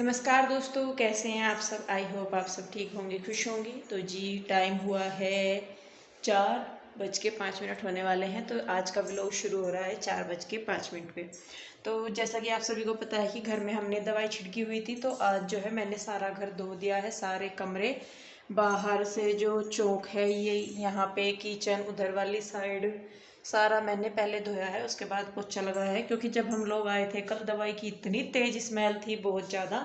नमस्कार दोस्तों, कैसे हैं आप सब। आई होप आप सब ठीक होंगे, खुश होंगे। तो जी टाइम हुआ है 4:05 होने वाले हैं। तो आज का व्लॉग शुरू हो रहा है 4:05 पे। तो जैसा कि आप सभी को पता है कि घर में हमने दवाई छिड़की हुई थी, तो आज जो है मैंने सारा घर धो दिया है। सारे कमरे, बाहर से जो चौक है, ये यहाँ पे किचन, उधर वाली साइड सारा मैंने पहले धोया है, उसके बाद पोछा लगाया है। क्योंकि जब हम लोग आए थे कल, दवाई की इतनी तेज स्मेल थी, बहुत ज़्यादा।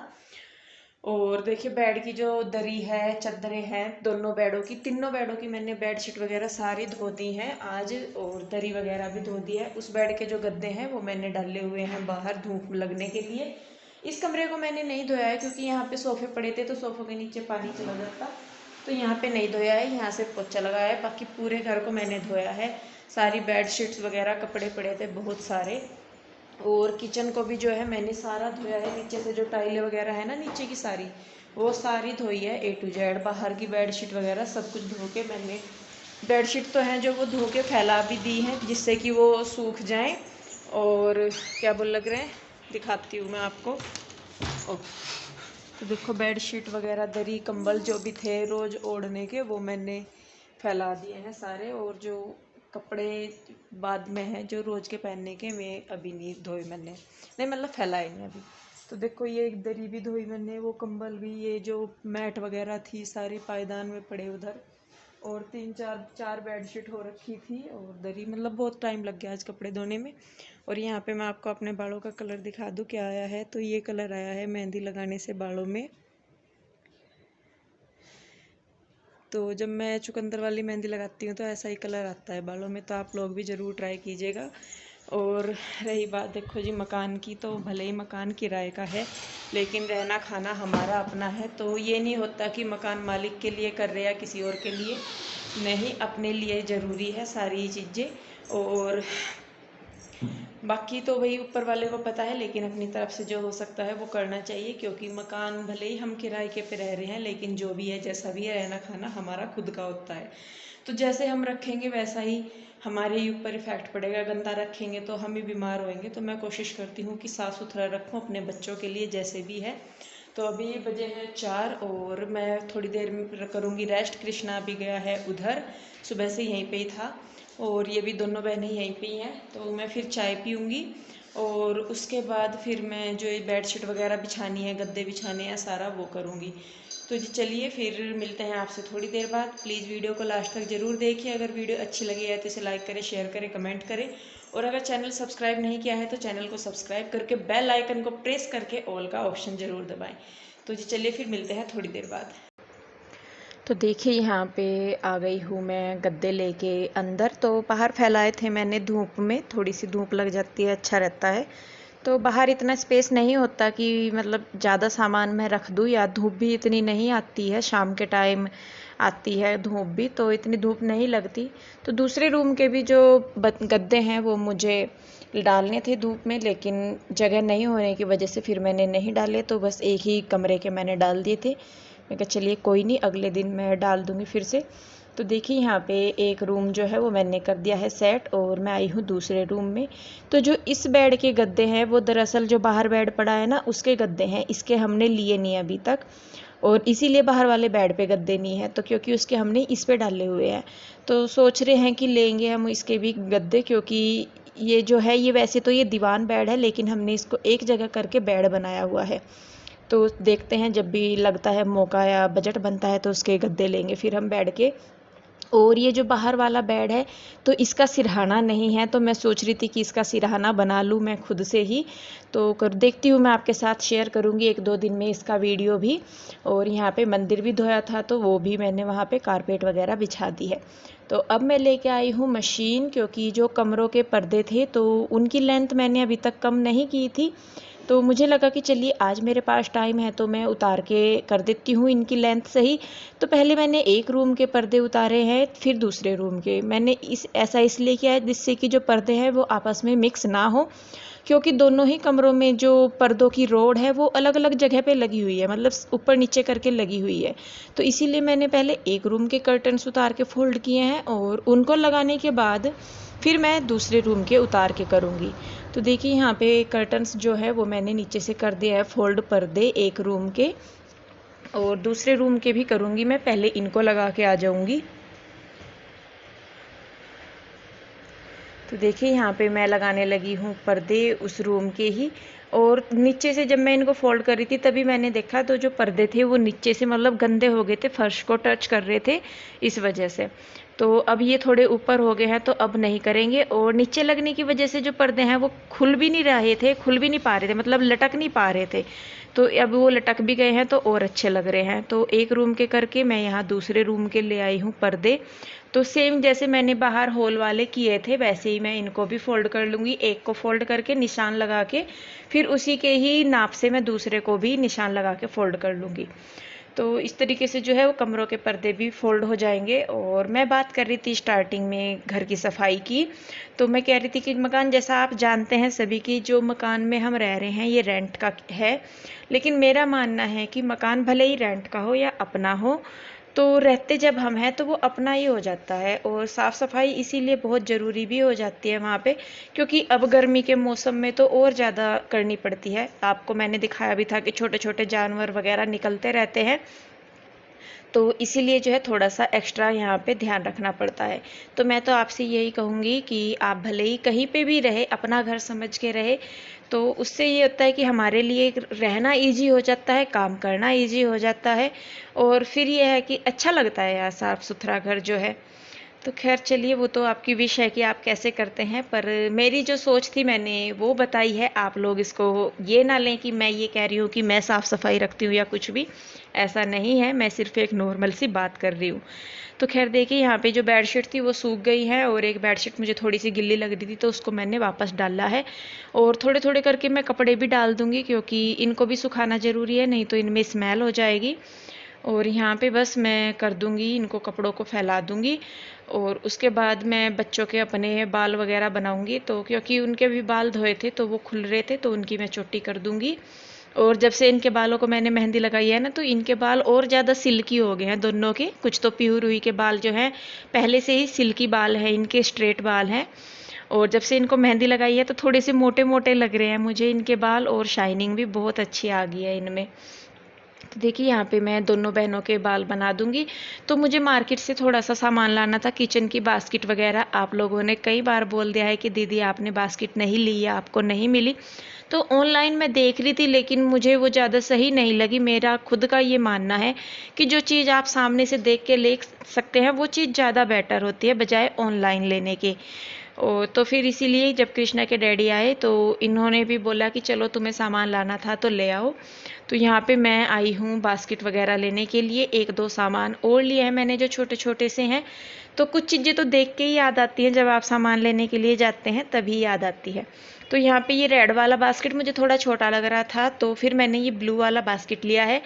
और देखिए बेड की जो दरी है, चादरें हैं, दोनों बेडों की, तीनों बेडों की मैंने बेडशीट वगैरह सारी धो दी हैं आज, और दरी वगैरह भी धो दी है। उस बेड के जो गद्दे हैं वो मैंने डाले हुए हैं बाहर धूप लगने के लिए। इस कमरे को मैंने नहीं धोया है क्योंकि यहाँ पे सोफे पड़े थे, तो सोफों के नीचे पानी चला जाता, तो यहाँ पे नहीं धोया है। यहाँ से पोछा लगाया है। बाकी पूरे घर को मैंने धोया है। सारी बेड शीट्स वगैरह, कपड़े पड़े थे बहुत सारे। और किचन को भी जो है मैंने सारा धोया है। नीचे से जो टाइलें वगैरह है ना, नीचे की सारी, वो सारी धोई है A to Z। बाहर की बेडशीट वगैरह सब कुछ धो के मैंने, बेडशीट तो हैं जो वो धो के फैला भी दी हैं, जिससे कि वो सूख जाएं। और क्या बोल लग रहे हैं, दिखाती हूँ मैं आपको। ओ, तो देखो बेडशीट वगैरह, दरी, कंबल जो भी थे रोज़ ओढ़ने के, वो मैंने फैला दिए हैं सारे। और जो कपड़े बाद में हैं जो रोज़ के पहनने के, वे अभी नहीं धोए मैंने, नहीं मतलब फैलाए नहीं अभी। तो देखो ये एक दरी भी धोई मैंने, वो कंबल भी, ये जो मैट वगैरह थी सारी पायदान में पड़े उधर। और तीन चार चार बेडशीट हो रखी थी, और दरी, मतलब बहुत टाइम लग गया आज कपड़े धोने में। और यहाँ पे मैं आपको अपने बालों का कलर दिखा दूँ क्या आया है। तो ये कलर आया है मेहंदी लगाने से बालों में। तो जब मैं चुकंदर वाली मेहंदी लगाती हूँ तो ऐसा ही कलर आता है बालों में। तो आप लोग भी ज़रूर ट्राई कीजिएगा। और रही बात देखो जी मकान की, तो भले ही मकान किराए का है, लेकिन रहना खाना हमारा अपना है। तो ये नहीं होता कि मकान मालिक के लिए कर रहे या किसी और के लिए, नहीं, अपने लिए ज़रूरी है सारी चीज़ें। और बाकी तो वही ऊपर वाले को पता है, लेकिन अपनी तरफ से जो हो सकता है वो करना चाहिए। क्योंकि मकान भले ही हम किराए के पे रह रहे हैं, लेकिन जो भी है, जैसा भी है, रहना खाना हमारा खुद का होता है। तो जैसे हम रखेंगे वैसा ही हमारे ही ऊपर इफेक्ट पड़ेगा। गंदा रखेंगे तो हम ही बीमार होएंगे। तो मैं कोशिश करती हूँ कि साफ़ सुथरा रखूँ अपने बच्चों के लिए, जैसे भी है। तो अभी बजे हैं 4, और मैं थोड़ी देर में करूँगी रेस्ट। कृष्णा भी गया है उधर, सुबह से यहीं पे ही था। और ये भी दोनों बहनें यहीं पे ही हैं। तो मैं फिर चाय पीऊँगी, और उसके बाद फिर मैं जो ये बेडशीट वगैरह बिछानी है, गद्दे बिछाने हैं, सारा वो करूँगी। तो जी चलिए फिर मिलते हैं आपसे थोड़ी देर बाद। प्लीज़ वीडियो को लास्ट तक ज़रूर देखिए। अगर वीडियो अच्छी लगी है तो इसे लाइक करें, शेयर करें, कमेंट करें। और अगर चैनल सब्सक्राइब नहीं किया है तो चैनल को सब्सक्राइब करके बेल आइकन को प्रेस करके ऑल का ऑप्शन ज़रूर दबाएं। तो जी चलिए फिर मिलते हैं थोड़ी देर बाद। तो देखिए यहाँ पे आ गई हूँ मैं गद्दे लेके अंदर। तो बाहर फैलाए थे मैंने धूप में, थोड़ी सी धूप लग जाती है, अच्छा रहता है। तो बाहर इतना स्पेस नहीं होता कि मतलब ज़्यादा सामान मैं रख दूँ, या धूप भी इतनी नहीं आती है, शाम के टाइम आती है धूप भी, तो इतनी धूप नहीं लगती। तो दूसरे रूम के भी जो गद्दे हैं वो मुझे डालने थे धूप में, लेकिन जगह नहीं होने की वजह से फिर मैंने नहीं डाले। तो बस एक ही कमरे के मैंने डाल दिए थे। मैं कहा चलिए कोई नहीं, अगले दिन मैं डाल दूँगी फिर से। तो देखिए यहाँ पे एक रूम जो है वो मैंने कर दिया है सेट, और मैं आई हूँ दूसरे रूम में। तो जो इस बेड के गद्दे हैं वो दरअसल जो बाहर बेड पड़ा है ना, उसके गद्दे हैं। इसके हमने लिए नहीं अभी तक, और इसीलिए बाहर वाले बेड पे गद्दे नहीं है। तो क्योंकि उसके हमने इस पे डाले हुए हैं, तो सोच रहे हैं कि लेंगे हम इसके भी गद्दे। क्योंकि ये जो है, ये वैसे तो ये दीवान बेड है, लेकिन हमने इसको एक जगह करके बेड बनाया हुआ है। तो देखते हैं, जब भी लगता है मौका या बजट बनता है तो उसके गद्दे लेंगे फिर हम बेड के। और ये जो बाहर वाला बेड है, तो इसका सिरहाना नहीं है, तो मैं सोच रही थी कि इसका सिरहाना बना लूँ मैं खुद से ही। तो कर देखती हूँ, मैं आपके साथ शेयर करूँगी 1-2 दिन में इसका वीडियो भी। और यहाँ पे मंदिर भी धोया था, तो वो भी मैंने वहाँ पे कारपेट वगैरह बिछा दी है। तो अब मैं लेके आई हूँ मशीन, क्योंकि जो कमरों के पर्दे थे तो उनकी लेंथ मैंने अभी तक कम नहीं की थी। तो मुझे लगा कि चलिए आज मेरे पास टाइम है तो मैं उतार के कर देती हूँ इनकी लेंथ सही। तो पहले मैंने एक रूम के पर्दे उतारे हैं, फिर दूसरे रूम के। मैंने ऐसा इसलिए किया है जिससे कि जो पर्दे हैं वो आपस में मिक्स ना हो, क्योंकि दोनों ही कमरों में जो पर्दों की रोड है वो अलग अलग जगह पे लगी हुई है, मतलब ऊपर नीचे करके लगी हुई है। तो इसीलिए मैंने पहले एक रूम के कर्टन्स उतार के फोल्ड किए हैं, और उनको लगाने के बाद फिर मैं दूसरे रूम के उतार के करूँगी। तो देखिए यहाँ पे कर्टन्स जो है वो मैंने नीचे से कर दिया है फोल्ड पर्दे एक रूम के, और दूसरे रूम के भी करूँगी मैं, पहले इनको लगा के आ जाऊँगी। तो देखिए यहाँ पे मैं लगाने लगी हूँ पर्दे उस रूम के ही, और नीचे से जब मैं इनको फोल्ड कर रही थी तभी मैंने देखा तो जो पर्दे थे वो नीचे से मतलब गंदे हो गए थे, फर्श को टच कर रहे थे इस वजह से। तो अब ये थोड़े ऊपर हो गए हैं तो अब नहीं करेंगे, और नीचे लगने की वजह से जो पर्दे हैं वो खुल भी नहीं रहे थे, खुल भी नहीं पा रहे थे, मतलब लटक नहीं पा रहे थे। तो अब वो लटक भी गए हैं तो और अच्छे लग रहे हैं। तो एक रूम के करके मैं यहाँ दूसरे रूम के ले आई हूँ पर्दे। तो सेम जैसे मैंने बाहर हॉल वाले किए थे वैसे ही मैं इनको भी फोल्ड कर लूँगी, एक को फोल्ड करके निशान लगा के फिर उसी के ही नाप से मैं दूसरे को भी निशान लगा के फोल्ड कर लूँगी। तो इस तरीके से जो है वो कमरों के पर्दे भी फोल्ड हो जाएंगे। और मैं बात कर रही थी स्टार्टिंग में घर की सफाई की, तो मैं कह रही थी कि मकान जैसा आप जानते हैं सभी की, जो मकान में हम रह रहे हैं ये रेंट का है, लेकिन मेरा मानना है कि मकान भले ही रेंट का हो या अपना हो, तो रहते जब हम हैं तो वो अपना ही हो जाता है। और साफ़ सफाई इसीलिए बहुत ज़रूरी भी हो जाती है वहाँ पे, क्योंकि अब गर्मी के मौसम में तो और ज़्यादा करनी पड़ती है। आपको मैंने दिखाया भी था कि छोटे छोटे जानवर वगैरह निकलते रहते हैं, तो इसीलिए जो है थोड़ा सा एक्स्ट्रा यहाँ पे ध्यान रखना पड़ता है। तो मैं तो आपसे यही कहूँगी कि आप भले ही कहीं पे भी रहे, अपना घर समझ के रहे, तो उससे ये होता है कि हमारे लिए रहना इजी हो जाता है, काम करना इजी हो जाता है, और फिर ये है कि अच्छा लगता है यार साफ़ सुथरा घर जो है। तो खैर चलिए, वो तो आपकी विश है कि आप कैसे करते हैं, पर मेरी जो सोच थी मैंने वो बताई है। आप लोग इसको ये ना लें कि मैं ये कह रही हूँ कि मैं साफ़ सफाई रखती हूँ या कुछ भी, ऐसा नहीं है। मैं सिर्फ एक नॉर्मल सी बात कर रही हूँ। तो खैर देखिए यहाँ पे जो बेडशीट थी वो सूख गई है, और एक बेडशीट मुझे थोड़ी सी गिल्ली लग रही थी तो उसको मैंने वापस डाला है। और थोड़े थोड़े करके मैं कपड़े भी डाल दूँगी, क्योंकि इनको भी सुखाना ज़रूरी है, नहीं तो इनमें स्मेल हो जाएगी। और यहाँ पे बस मैं कर दूँगी, इनको कपड़ों को फैला दूँगी, और उसके बाद मैं बच्चों के अपने बाल वगैरह बनाऊँगी। तो क्योंकि उनके भी बाल धोए थे तो वो खुल रहे थे, तो उनकी मैं चोटी कर दूँगी। और जब से इनके बालों को मैंने मेहंदी लगाई है ना, तो इनके बाल और ज़्यादा सिल्की हो गए हैं दोनों के। कुछ तो पीहू रूही के बाल जो हैं पहले से ही सिल्की बाल हैं, इनके स्ट्रेट बाल हैं, और जब से इनको मेहंदी लगाई है तो थोड़े से मोटे मोटे लग रहे हैं मुझे इनके बाल, और शाइनिंग भी बहुत अच्छी आ गई है इनमें। तो देखिए यहाँ पे मैं दोनों बहनों के बाल बना दूंगी। तो मुझे मार्केट से थोड़ा सा सामान लाना था, किचन की बास्केट वगैरह। आप लोगों ने कई बार बोल दिया है कि दीदी आपने बास्केट नहीं ली या आपको नहीं मिली। तो ऑनलाइन मैं देख रही थी, लेकिन मुझे वो ज़्यादा सही नहीं लगी। मेरा खुद का ये मानना है कि जो चीज़ आप सामने से देख के ले सकते हैं वो चीज़ ज़्यादा बेटर होती है बजाय ऑनलाइन लेने के। तो फिर इसीलिए जब कृष्णा के डैडी आए तो इन्होंने भी बोला कि चलो तुम्हें सामान लाना था तो ले आओ। तो यहाँ पे मैं आई हूँ बास्केट वगैरह लेने के लिए। एक दो सामान और लिए हैं मैंने जो छोटे छोटे से हैं। तो कुछ चीज़ें तो देख के ही याद आती हैं, जब आप सामान लेने के लिए जाते हैं तभी याद आती है। तो यहाँ पे ये रेड वाला बास्केट मुझे थोड़ा छोटा लग रहा था, तो फिर मैंने ये ब्लू वाला बास्केट लिया है।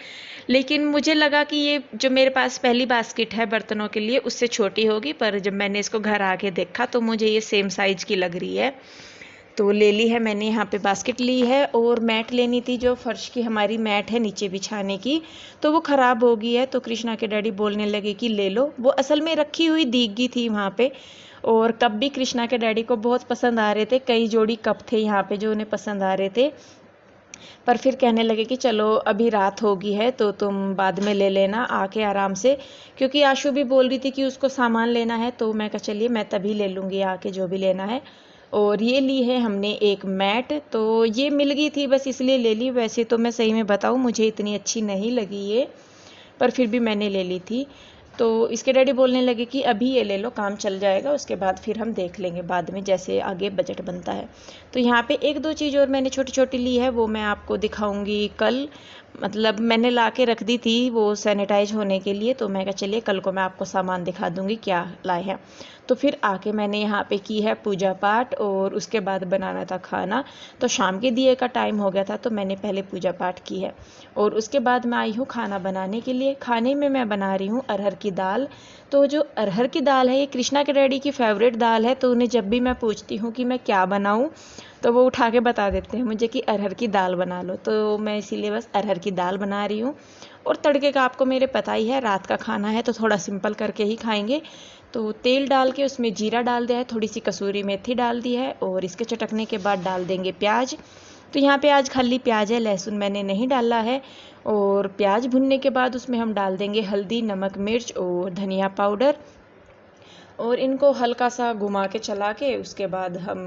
लेकिन मुझे लगा कि ये जो मेरे पास पहली बास्केट है बर्तनों के लिए उससे छोटी होगी, पर जब मैंने इसको घर आके देखा तो मुझे ये सेम साइज की लग रही है। तो ले ली है मैंने, यहाँ पे बास्केट ली है। और मैट लेनी थी, जो फर्श की हमारी मैट है नीचे बिछाने की, तो वो ख़राब हो गई है। तो कृष्णा के डैडी बोलने लगे कि ले लो। वो असल में रखी हुई दिख गई थी वहाँ पे। और कप भी कृष्णा के डैडी को बहुत पसंद आ रहे थे, कई जोड़ी कप थे यहाँ पे जो उन्हें पसंद आ रहे थे। पर फिर कहने लगे कि चलो अभी रात हो गई है तो तुम बाद में ले लेना आके आराम से, क्योंकि आशु भी बोल रही थी कि उसको सामान लेना है। तो मैं कहा चलिए मैं तभी ले लूँगी आके जो भी लेना है। और ये ली है हमने एक मैट, तो ये मिल गई थी बस इसलिए ले ली। वैसे तो मैं सही में बताऊँ मुझे इतनी अच्छी नहीं लगी ये, पर फिर भी मैंने ले ली थी। तो इसके डैडी बोलने लगे कि अभी ये ले लो, काम चल जाएगा, उसके बाद फिर हम देख लेंगे बाद में जैसे आगे बजट बनता है। तो यहाँ पे एक दो चीज़ और मैंने छोटी छोटी ली है, वो मैं आपको दिखाऊंगी कल। मतलब मैंने ला के रख दी थी वो सैनिटाइज होने के लिए, तो मैं कहा चलिए कल को मैं आपको सामान दिखा दूंगी क्या लाए हैं। तो फिर आके मैंने यहाँ पे की है पूजा पाठ, और उसके बाद बनाना था खाना। तो शाम के दिए का टाइम हो गया था तो मैंने पहले पूजा पाठ की है, और उसके बाद मैं आई हूँ खाना बनाने के लिए। खाने में मैं बना रही हूँ अरहर की दाल। तो जो अरहर की दाल है ये कृष्णा के डैडी की फेवरेट दाल है, तो उन्हें जब भी मैं पूछती हूँ कि मैं क्या बनाऊँ तो वो उठा के बता देते हैं मुझे कि अरहर की दाल बना लो। तो मैं इसीलिए बस अरहर की दाल बना रही हूँ। और तड़के का आपको मेरे पता ही है, रात का खाना है तो थोड़ा सिंपल करके ही खाएंगे। तो तेल डाल के उसमें जीरा डाल दिया है, थोड़ी सी कसूरी मेथी डाल दी है और इसके चटकने के बाद डाल देंगे प्याज। तो यहाँ पे आज खाली प्याज है, लहसुन मैंने नहीं डाला है। और प्याज भुनने के बाद उसमें हम डाल देंगे हल्दी, नमक, मिर्च और धनिया पाउडर, और इनको हल्का सा घुमा के चला के उसके बाद हम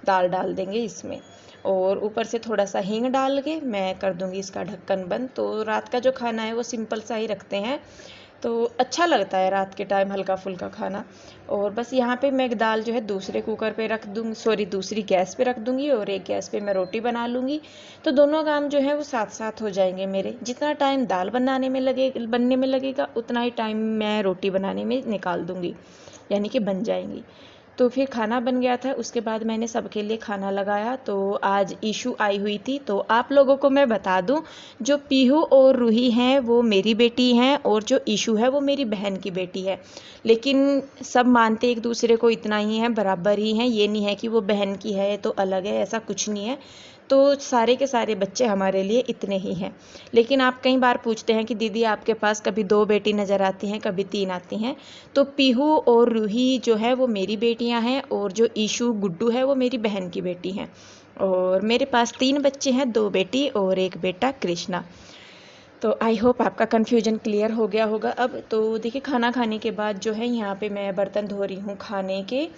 दाल डाल देंगे इसमें, और ऊपर से थोड़ा सा हींग डाल के मैं कर दूंगी इसका ढक्कन बंद। तो रात का जो खाना है वो सिंपल सा ही रखते हैं, तो अच्छा लगता है रात के टाइम हल्का फुल्का खाना। और बस यहाँ पे मैं दाल जो है दूसरे कुकर पे रख दूँगी, सॉरी दूसरी गैस पे रख दूँगी, और एक गैस पे मैं रोटी बना लूँगी। तो दोनों काम जो है वो साथ साथ हो जाएंगे मेरे। जितना टाइम दाल बनने में लगेगा उतना ही टाइम मैं रोटी बनाने में निकाल दूँगी, यानी कि बन जाएंगी। तो फिर खाना बन गया था, उसके बाद मैंने सबके लिए खाना लगाया। तो आज ईशू आई हुई थी। तो आप लोगों को मैं बता दूं, जो पीहू और रूही हैं वो मेरी बेटी हैं, और जो ईशू है वो मेरी बहन की बेटी है। लेकिन सब मानते एक दूसरे को इतना ही हैं, बराबर ही हैं। ये नहीं है कि वो बहन की है तो अलग है, ऐसा कुछ नहीं है। तो सारे के सारे बच्चे हमारे लिए इतने ही हैं। लेकिन आप कई बार पूछते हैं कि दीदी आपके पास कभी 2 बेटी नज़र आती हैं, कभी 3 आती हैं। तो पीहू और रूही जो है वो मेरी बेटियां हैं, और जो ईशू गुड्डू है वो मेरी बहन की बेटी हैं। और मेरे पास 3 बच्चे हैं, 2 बेटी और 1 बेटा कृष्णा। तो आई होप आपका कन्फ्यूजन क्लियर हो गया होगा अब। तो देखिए, खाना खाने के बाद जो है यहाँ पे मैं बर्तन धो रही हूँ खाने के,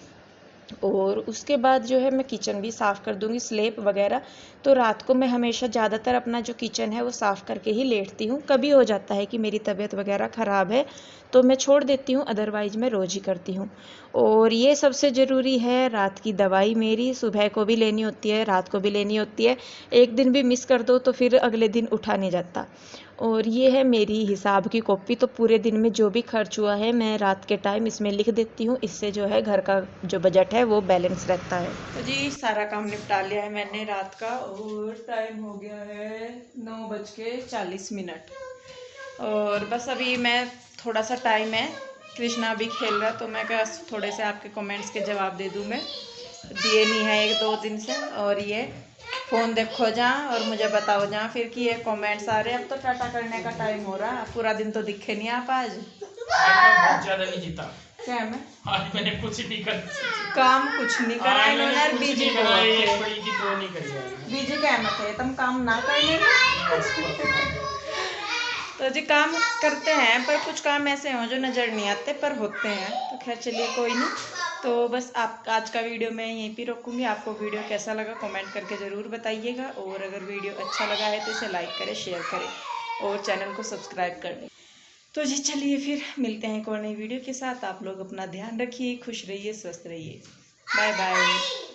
और उसके बाद जो है मैं किचन भी साफ़ कर दूँगी, स्लेब वगैरह। तो रात को मैं हमेशा ज़्यादातर अपना जो किचन है वो साफ़ करके ही लेटती हूँ। कभी हो जाता है कि मेरी तबीयत वगैरह ख़राब है तो मैं छोड़ देती हूँ, अदरवाइज़ मैं रोज़ ही करती हूँ। और ये सबसे ज़रूरी है, रात की दवाई मेरी सुबह को भी लेनी होती है, रात को भी लेनी होती है। एक दिन भी मिस कर दो तो फिर अगले दिन उठा नहीं जाता। और ये है मेरी हिसाब की कॉपी। तो पूरे दिन में जो भी खर्च हुआ है मैं रात के टाइम इसमें लिख देती हूँ, इससे जो है घर का जो बजट है वो बैलेंस रहता है। तो जी सारा काम निपटा लिया है मैंने रात का, और टाइम हो गया है 9:40। और बस अभी मैं थोड़ा सा टाइम है, कृष्णा भी खेल रहा, तो मैं क्या थोड़े से आपके कमेंट्स के जवाब दे दूँ। मैं दिए नहीं है 1-2 दिन से, और ये फ़ोन देखो जहाँ और मुझे बताओ जहाँ फिर कि ये कमेंट्स आ रहे हैं। अब तो टाटा करने का टाइम हो रहा, पूरा दिन तो दिखे नहीं आप आज। बहुत ज्यादा नहीं जीता क्या मैं आज मैंने कुछ नहीं कर काम कुछ नहीं करा इन्होंने, बीजी को बीजी क्या मत है, तुम काम ना करने। तो जी काम करते हैं, पर कुछ काम ऐसे हों जो नज़र नहीं आते पर होते हैं। तो खैर चलिए कोई नहीं। तो बस आप आज का वीडियो मैं यहीं पे रोकूंगी। आपको वीडियो कैसा लगा कमेंट करके ज़रूर बताइएगा, और अगर वीडियो अच्छा लगा है तो इसे लाइक करें, शेयर करें और चैनल को सब्सक्राइब कर दें। तो जी चलिए फिर मिलते हैं एक और नई वीडियो के साथ। आप लोग अपना ध्यान रखिए, खुश रहिए, स्वस्थ रहिए। Bye bye.